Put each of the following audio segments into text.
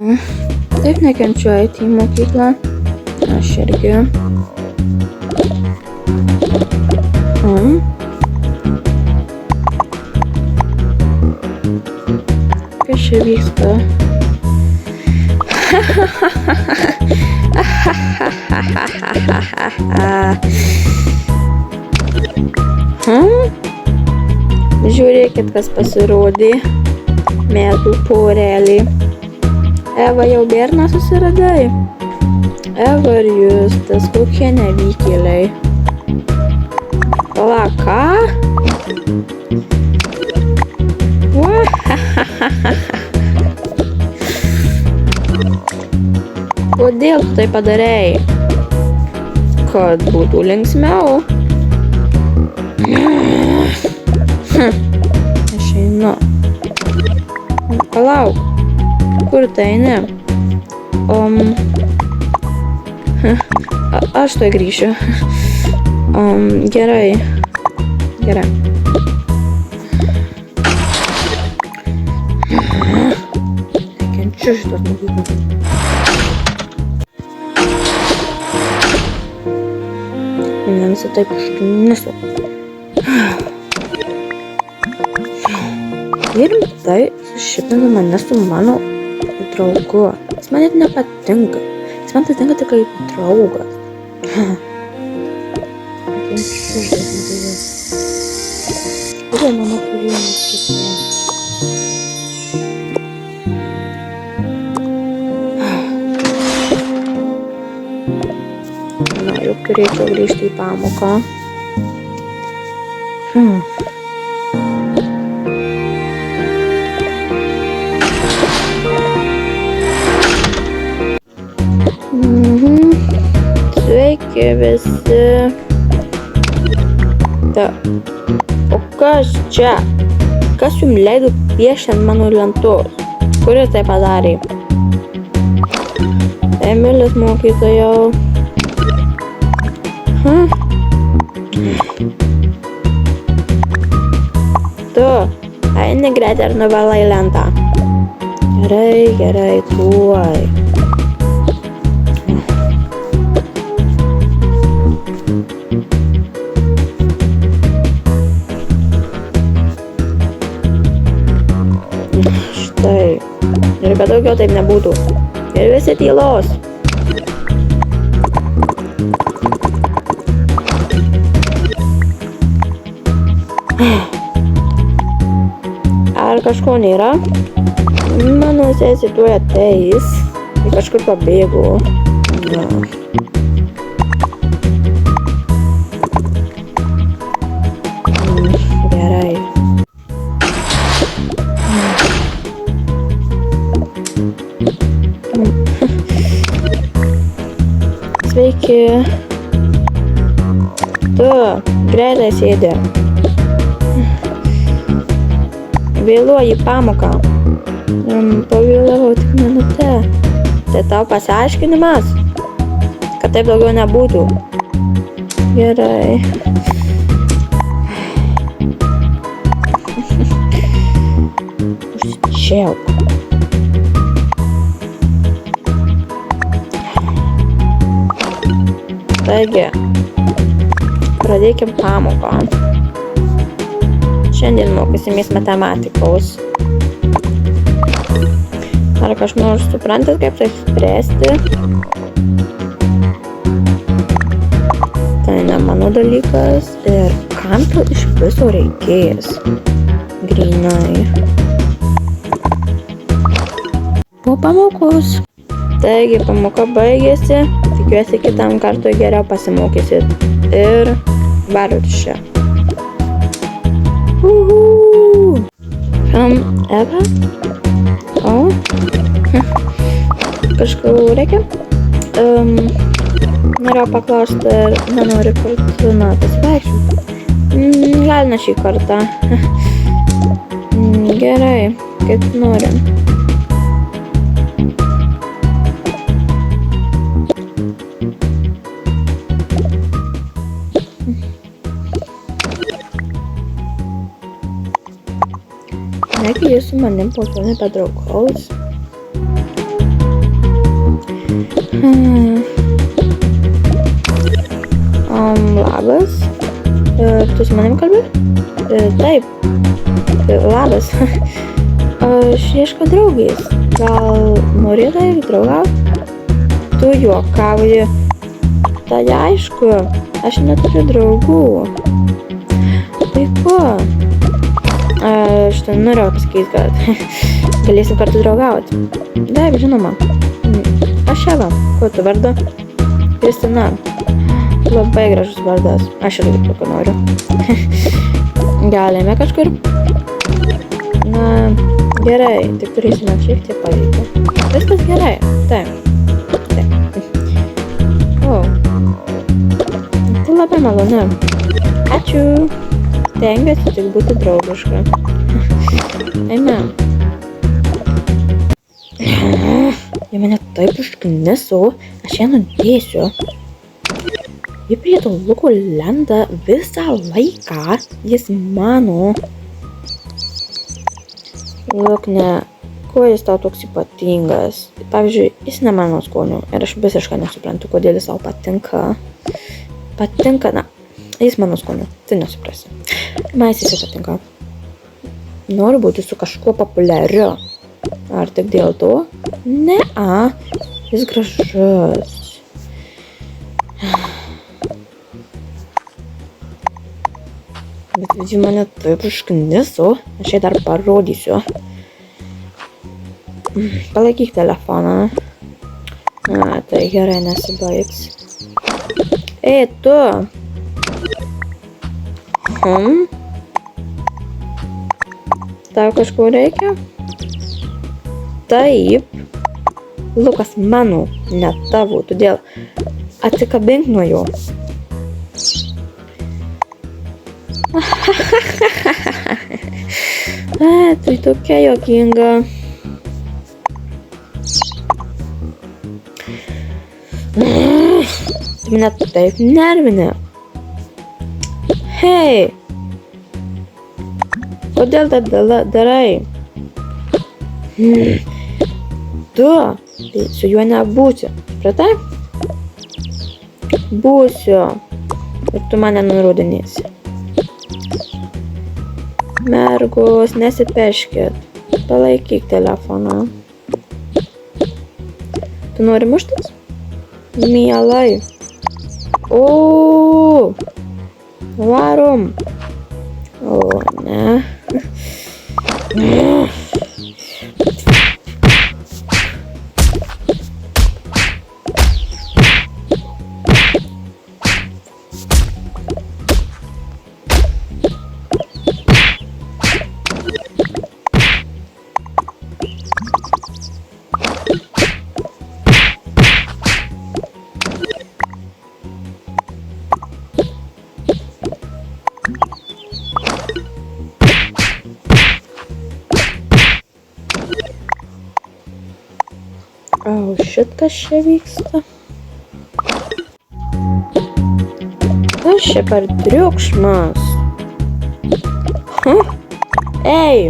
Taip nekenčiu eiti į mokyklą. Aš irgi. Kas čia vyksta? Žiūrėkit, kas pasirodė. Metų porelį. Eva, jau berną susiradai? Eva ir Justas, kokie nevykėliai. Pala, ką? Kodėl tu tai padarei? Kad būtų linksmiau. Aš einu. Palauk. Kur tai eini? Aš tuoj grįšiu. Gerai. Gerai. Nekenčiu šitos mokyklos. Man visi taip užkniso. Ir tai sušipino mane su mano draugu. Jis man net nepatinka. Jis man patinka tik kaip draugas. Kodėl mama turėjo neskirti? Na, juk turėčiau grįžti į pamoką. Sveiki visi. O kas čia? Kas jums leido piešti ant mano lentos? Kuris tai padarė? Emilis mokytojau. Tu, eini greitai ir nuvalai lentą. Gerai, tuoj. Štai. Ir kad daugiau taip nebūtų. Ir visi tylos. Ar kažko nėra? Mano sesė tuoj ateis. Ji kažkur pabėgo. Gerai. Sveiki. Tu, greitai sėdi. Vėluoji pamoką. Pavėlavau tik minutę. Tai tau pasiaiškinimas, kad taip daugiau nebūtų. Gerai. Užsičiaupą. Taigi, pradėkim pamoką. Šiandien mokysimės matematikos. Ar kas nors suprantat, kaip tai spręsti? Tai ne mano dalykas. Ir kam to iš viso reikės? Grynai. Po pamokos. Taigi, pamoka baigėsi. Tikiuosi, kitam kartui geriau pasimokysit. Ir varot čia. Eva? O? Kažką reikia? Norėjau paklausti, ar nenori kartu pasivaikščioti. Gal ne šį kartą. Gerai, kaip nori. Negi jis su manim po to nebedraugaus. Labas. Tu su manim kalbi? Taip. Labas. Aš ieškau draugės. Gal norėtumai draugauti? Tu juokauji. Tai aišku, aš neturiu draugų. Tai ko? Aš ten norėjau pasakyti, kad galėsim kartu draugauti. Taip, žinoma. Aš Eva. Kuo tu vardu? Kristina. Labai gražus vardas. Aš irgi tokio noriu. Galime kažkur? Na, gerai. Tik turėsime šiek tiek pavyko. Viskas gerai. Taip. O. Tai labai malonu. Ačiū. Stengiuosi tik būti draugiška. Eime. Jie mane taip užkniso, aš ją nudėsiu. Ji prie to luko lenda visą laiką, jis mano. Lukne, kuo jis tau toks ypatingas? Pavyzdžiui, jis ne mano skonio ir aš visiškai nesuprantu, kodėl jis tau patinka. Patinka, na, jis mano skonio, tai nesuprasi. Man jis patinka. Noriu būti su kažkuo populiariu. Ar tik dėl to? Ne-a, jis gražus. Bet ji mane taip užkniso, aš jai dar parodysiu. Palaikyk telefoną. Tai gerai nesibaigs. Ei, tu! Tau kažko reikia? Taip. Lukas mano, ne tavo, todėl atsikabink nuo jo. Tai tokia juokinga. Tu mane taip nervini. Hei! Kodėl taip darai? Tu su juo nebūsi. Supratai? Būsiu. Ir tu mane nurodinėsi. Mergos, nesipeškit. Palaikyk telefoną. Tu nori muštis? Mielai. O, varom. O, ne. O, kas čia vyksta? Kas čia per triukšmas? Ei,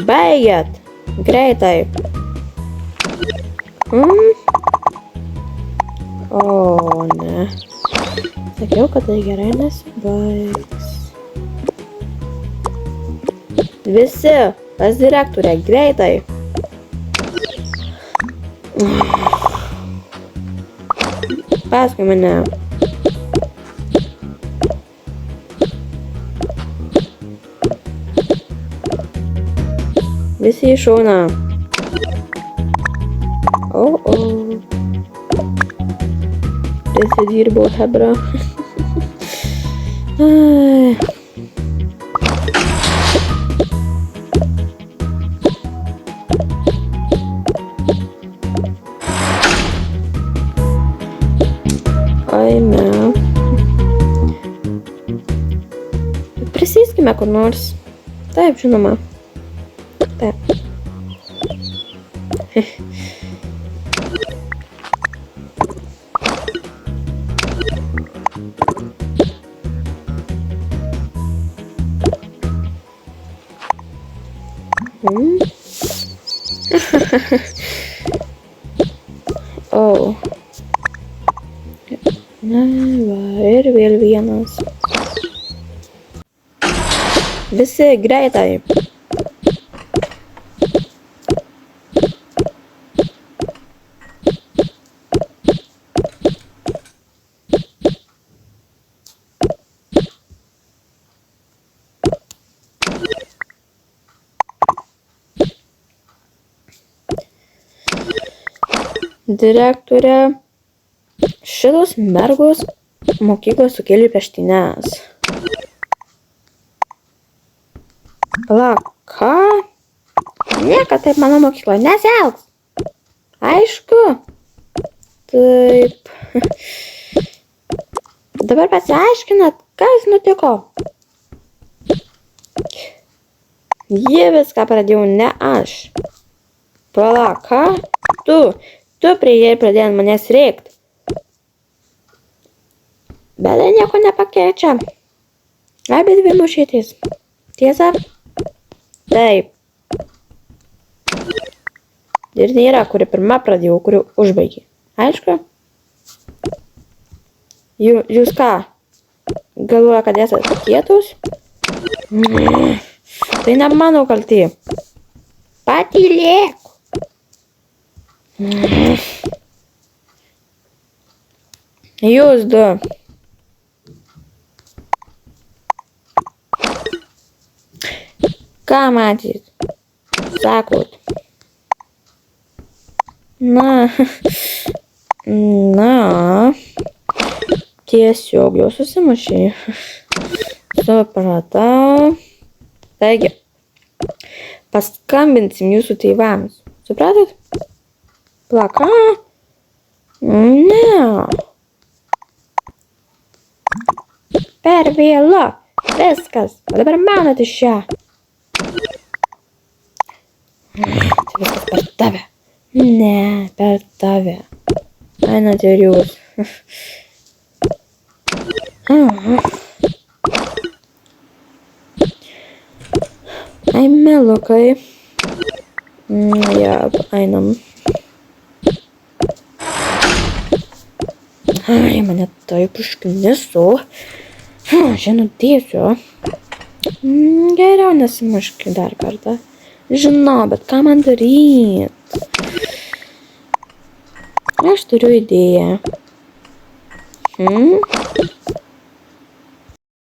baigėt, greitai. O, ne. Sakiau, kad tai gerai nesibaigs. Visi, pas direktorę, greitai. Paskui mane. Visi į šoną. O. Prisidirbo hebra. Aime. Prisėskime kur nors. Taip, žinoma. Taip. O. Na, va, ir vėl vienas. Visi greitai. Direktorė, šitos mergos mokyklos sukėlė peštynes. Palauk, ką? Niekad taip mano mokykloje nesielgs. Aišku. Taip. Dabar pasiaiškinat, kas nutiko. Jie viską pradėjau, ne aš. Palauk, ką? Tu priėjai pradėjai manęs rėkt. Bet tai nieko nepakeičia. Abi dvi mušytės. Tiesa? Taip. Ir nėra, kuri pirma pradėjo, kuri užbaigė. Aišku? Jūs ką? Galvoja, kad esate kietos? Tai ne mano kaltė. Patylėk. Jūs du. Ką matyt? Sakot. Na. Tiesiog jau susimušė. Supratau. Taigi. Paskambinsim jūsų tėvams. Supratot? Plaka? Ne. Per vėlu. Viskas. O dabar manot iš čia. Tai viskas per tave. Ne, per tave. Einat ir jūs. Ai, melukai. Ja, einam. Ai, mane taip užkniso. Žinau, dėsiu. Geriau nesimuški dar kartą. Žinau, bet ką man daryt? Aš turiu idėją.